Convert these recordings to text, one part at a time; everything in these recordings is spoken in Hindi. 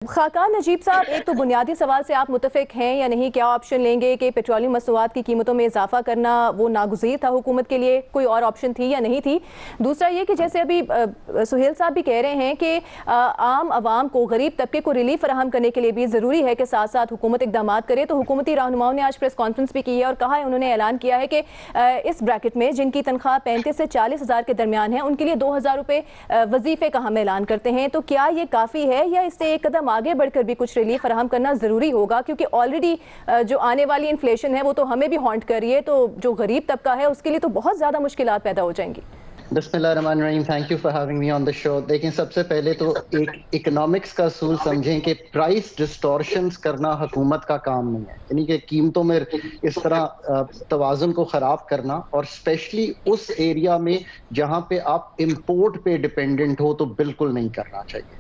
खाकान नजीब साहब, एक तो बुनियादी सवाल से आप मुतफिक हैं या नहीं? क्या ऑप्शन लेंगे कि पेट्रोलियम मसनूआत की कीमतों में इजाफा करना वो नागुज़ीर था हुकूमत के लिए, कोई और ऑप्शन थी या नहीं थी? दूसरा ये कि जैसे अभी सुहेल साहब भी कह रहे हैं कि आम आवाम को, गरीब तबके को रिलीफ फराहम करने के लिए भी ज़रूरी है कि साथ साथ हुकूमत इकदाम करे। तो हुकूमती रहनुमाओं ने आज प्रेस कॉन्फ्रेंस भी की है और कहा है, उन्होंने ऐलान किया है कि इस ब्रैकेट में जिनकी तनख्वाह 35 से 40 हज़ार के दरमियान है, उनके लिए 2000 रुपये वजीफे का हम ऐलान करते हैं। तो क्या ये काफ़ी है या इससे एक कदम आगे बढ़कर भी कुछ रिलीफ फराहम करना जरूरी होगा? क्योंकि ऑलरेडी जो आने वाली इन्फ्लेशन है वो तो हमें भी हॉन्ट कर रही है, तो जो गरीब तबका है उसके लिए तो बहुत ज्यादा मुश्किलात पैदा हो जाएंगी। बिस्मिल्लाहिर्रहमानिर्रहीम, thank you for having me on the show. देखिए, सबसे पहले तो एक इकोनॉमिक्स का असूल समझें कि प्राइस डिस्टॉर्शंस करना हुकूमत का काम नहीं है, यानी कि कीमतों में इस तरह तवाज़ुन को ख़राब करना, और स्पेशली उस एरिया में जहाँ पे आप इम्पोर्ट पे डिपेंडेंट हो तो बिल्कुल नहीं करना चाहिए।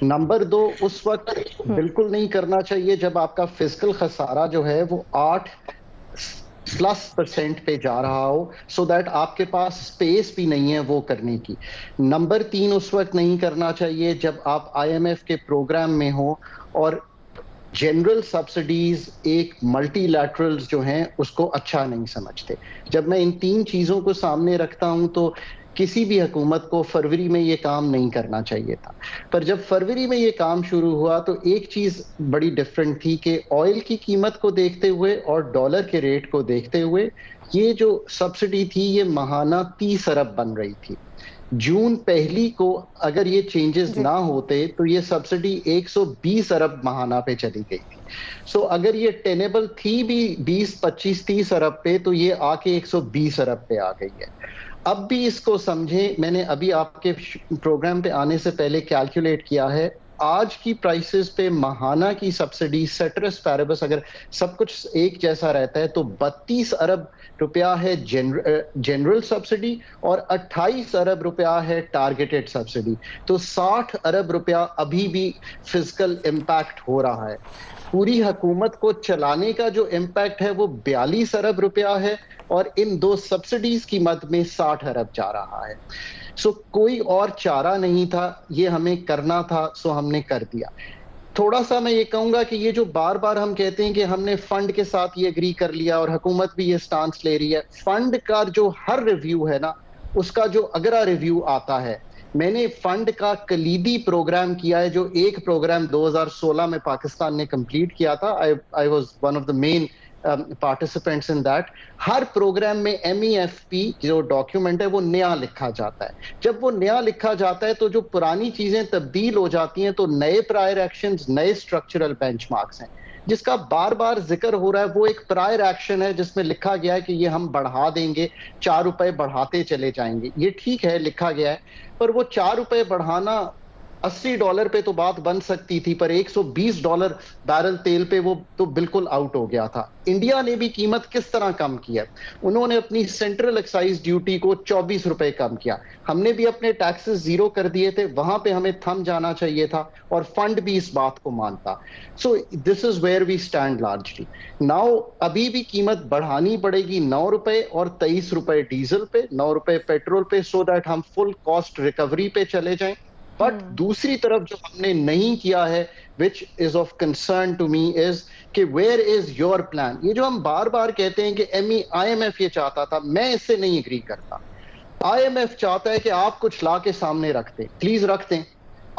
नंबर 2, उस वक्त बिल्कुल नहीं करना चाहिए जब आपका फिजिकल खसारा जो है वो 8+ % पे जा रहा हो, सो दैट आपके पास स्पेस भी नहीं है वो करने की। नंबर 3, उस वक्त नहीं करना चाहिए जब आप IMF के प्रोग्राम में हो और जनरल सब्सिडीज एक मल्टीलैटरल्स जो हैं उसको अच्छा नहीं समझते। जब मैं इन 3 चीज़ों को सामने रखता हूं तो किसी भी हुकूमत को फरवरी में ये काम नहीं करना चाहिए था। पर जब फरवरी में ये काम शुरू हुआ तो एक चीज़ बड़ी डिफरेंट थी कि ऑयल की कीमत को देखते हुए और डॉलर के रेट को देखते हुए ये जो सब्सिडी थी ये माहाना 30 अरब बन रही थी। जून 1 को अगर ये चेंजेस ना होते तो ये सब्सिडी 120 अरब माहाना पे चली गई थी। सो अगर ये टेनेबल थी भी 20, 25, 30 अरब पे, तो ये आके 120 अरब पे आ गई है। अब भी इसको समझें, मैंने अभी आपके प्रोग्राम पे आने से पहले कैलकुलेट किया है, आज की प्राइसेस पे माहाना की सब्सिडी सेटरस पैरेबस अगर सब कुछ एक जैसा रहता है तो 32 अरब रुपया है जनरल सब्सिडी और 28 अरब रुपया है टारगेटेड सब्सिडी। तो 60 अरब रुपया अभी भी फिजिकल इम्पैक्ट हो रहा है। पूरी हुकूमत को चलाने का जो इम्पैक्ट है वो 42 अरब रुपया है और इन 2 सब्सिडीज की मद में 60 अरब जा रहा है। सो कोई और चारा नहीं था, ये हमें करना था, सो हमने कर दिया। थोड़ा सा मैं ये कहूंगा कि ये जो बार बार हम कहते हैं कि हमने फंड के साथ ये एग्री कर लिया और हुकूमत भी ये स्टांस ले रही है, फंड का जो हर रिव्यू है ना, उसका जो अगला रिव्यू आता है, मैंने फंड का कलीदी प्रोग्राम किया है, जो एक प्रोग्राम 2016 में पाकिस्तान ने कंप्लीट किया था। I was one of the main participants in that. हर प्रोग्राम में MEFP जो डॉक्यूमेंट है वो नया लिखा जाता है। जब वो नया लिखा जाता है तो जो पुरानी चीजें तब्दील हो जाती हैं, तो नए प्रायर एक्शंस, नए स्ट्रक्चरल बेंचमार्क्स हैं। जिसका बार बार जिक्र हो रहा है वो एक प्रायर एक्शन है जिसमें लिखा गया है कि ये हम बढ़ा देंगे, 4 रुपए बढ़ाते चले जाएंगे। ये ठीक है, लिखा गया है, पर वो 4 रुपए बढ़ाना $80 पे तो बात बन सकती थी, पर $120 बैरल तेल पे वो तो बिल्कुल आउट हो गया था। इंडिया ने भी कीमत किस तरह कम किया? उन्होंने अपनी सेंट्रल एक्साइज ड्यूटी को 24 रुपए कम किया। हमने भी अपने टैक्सेस 0 कर दिए थे, वहां पे हमें थम जाना चाहिए था और फंड भी इस बात को मानता। So this is where we stand largely now. अभी भी कीमत बढ़ानी पड़ेगी 9 रुपए और 23 रुपए डीजल पे, 9 रुपए पेट्रोल पे, सो दैट हम फुल कॉस्ट रिकवरी पे चले जाएं। बट दूसरी तरफ जो हमने नहीं किया है, which is of concern to me, is कि वेयर इज योर प्लान? ये जो हम बार बार कहते हैं कि IMF ये चाहता था, मैं इससे नहीं एग्री करता। IMF चाहता है कि आप कुछ ला के सामने रख दें, प्लीज रख दें।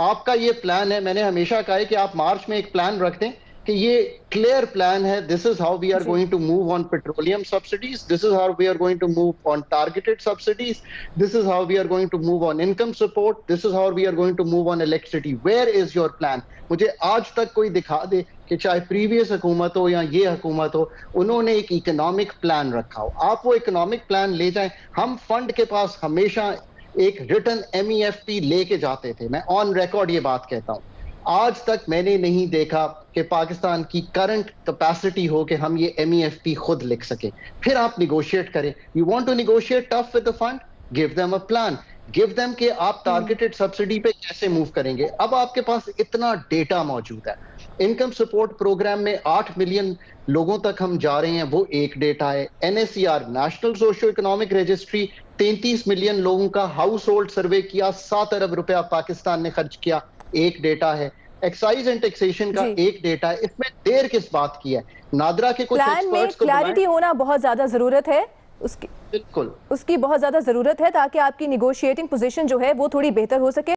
आपका ये प्लान है, मैंने हमेशा कहा है कि आप मार्च में एक प्लान रख दें कि ये क्लियर प्लान है, this is how we are going to move on petroleum subsidies, this is how we are going to move on targeted subsidies, this is how we are going to move on income support, this is how we are going to move on electricity. Where is your plan? मुझे आज तक कोई दिखा दे कि चाहे प्रीवियस हुकूमत हो या ये हुकूमत हो, उन्होंने एक इकोनॉमिक प्लान रखा हो। आप वो इकोनॉमिक प्लान ले जाएं। हम फंड के पास हमेशा एक रिटर्न MEFP लेके जाते थे, मैं ऑन रिकॉर्ड ये बात कहता हूं। आज तक मैंने नहीं देखा कि पाकिस्तान की करंट कैपेसिटी हो कि हम ये MEFP खुद लिख सके। फिर आप निगोशिएट करें। You want to negotiate tough with the fund, give them a plan, give them कि आप टारगेटेड सब्सिडी पे कैसे मूव करेंगे। अब आपके पास इतना डेटा मौजूद है। इनकम सपोर्ट प्रोग्राम में 8 मिलियन लोगों तक हम जा रहे हैं, वो एक डेटा है। NSER national socio economic registry 33 million लोगों का हाउस होल्ड सर्वे किया, 7 अरब रुपया पाकिस्तान ने खर्च किया, एक डेटा है। एक्साइज एंड टैक्सेशन का एक डेटा है, इसमें देर किस बात की है? नादरा के कुछ प्लान में क्लैरिटी होना बहुत ज्यादा जरूरत है, उसकी बिल्कुल उसकी बहुत ज्यादा जरूरत है ताकि आपकी निगोशिएटिंग पोजीशन जो है वो थोड़ी बेहतर हो सके।